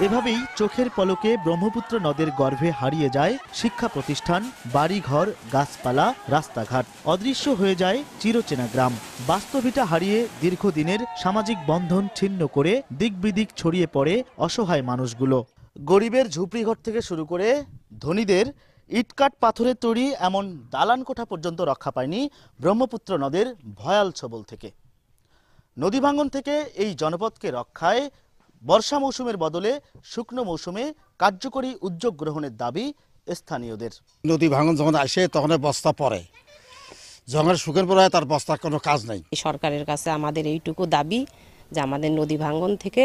এভাবেই চোখের পলকে ব্রহ্মপুত্র নদের গর্ভে হারিয়ে যায় শিক্ষা প্রতিষ্ঠান, বাড়িঘর, গাছপালা, রাস্তাঘাট। অদৃশ্য হয়ে যায় চিরচেনা গ্রাম। বাস্তবিটা হারিয়ে দীর্ঘদিনের সামাজিক বন্ধন ছিন্ন করে দিক বিদিক ছড়িয়ে পড়ে অসহায় মানুষগুলো। গরিবের ঝুপড়িঘর থেকে শুরু করে ধনীদের ইটকাট পাথরের তৈরি এমন দালান কোঠা পর্যন্ত রক্ষা পায়নি ব্রহ্মপুত্র নদের ভয়াল ছবল থেকে। নদী ভাঙন থেকে এই জনপদকে রক্ষায় বর্ষা মৌসুমের বদলে শুকনো মৌসুমে কার্যকরী উদ্যোগ গ্রহণের দাবি স্থানীয়দের। নদী ভাঙন যখন আসে তখন বস্তা পড়ে, যখন শুকের পরে তার বস্তার কোনো কাজ নাই। সরকারের কাছে আমাদের এইটুকু দাবি যে আমাদের নদী ভাঙন থেকে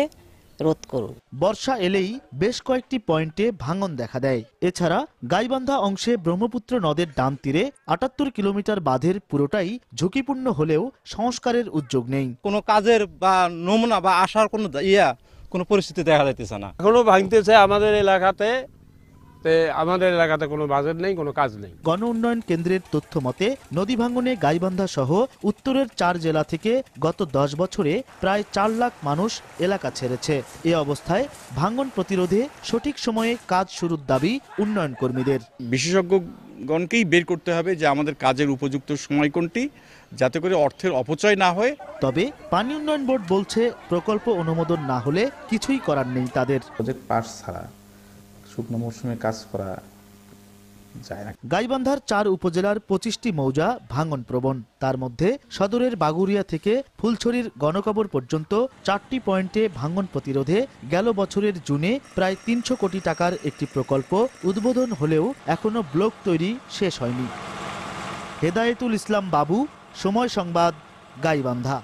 রোধ করুন। বর্ষা এলেই বেশ কয়েকটি পয়েন্টে ভাঙন দেখা দেয়। এছাড়া গাইবান্ধা অংশে ব্রহ্মপুত্র নদের ডান তীরে ৭৮ কিলোমিটার বাঁধের পুরোটাই ঝুঁকিপূর্ণ হলেও সংস্কারের উদ্যোগ নেই। কোনো কাজের বা নমুনা বা আসার কোনো পরিস্থিতি দেখা যাইতেছে না। এখনো ভাঙতেছে আমাদের এলাকাতে কোনো বাজেট নেই, কোনো কাজ নেই। গণ উন্নয়ন কেন্দ্রের তথ্য মতে নদী ভাঙনে গাইবান্ধা সহ উত্তরের ৪ জেলা থেকে গত ১০ বছরে প্রায় ৪ লাখ মানুষ এলাকা ছেড়েছে। এ অবস্থায় ভাঙন প্রতিরোধে সঠিক সময়ে কাজ শুরুর দাবি উন্নয়ন কর্মীদের। বিশেষজ্ঞগণকেই বের করতে হবে যে আমাদের কাজের উপযুক্ত সময় কোনটি, যাতে করে অর্থের অপচয় না হয়। তবে পানি উন্নয়ন বোর্ড বলছে প্রকল্প অনুমোদন না হলে কিছুই করার নেই তাদের। প্রজেক্ট পাস ছাড়া শুকনো মৌসুমে কাজ করা যায় না। গাইবান্ধার ৪ উপজেলার ২৫টি মৌজা ভাঙন প্রবণ। তার মধ্যে সদরের বাগুড়িয়া থেকে ফুলছড়ির গণকবর পর্যন্ত ৪টি পয়েন্টে ভাঙন প্রতিরোধে গেল বছরের জুনে প্রায় ৩০০ কোটি টাকার একটি প্রকল্প উদ্বোধন হলেও এখনো ব্লক তৈরি শেষ হয়নি। হেদায়েতুল ইসলাম বাবু, সময় সংবাদ, গাইবান্ধা।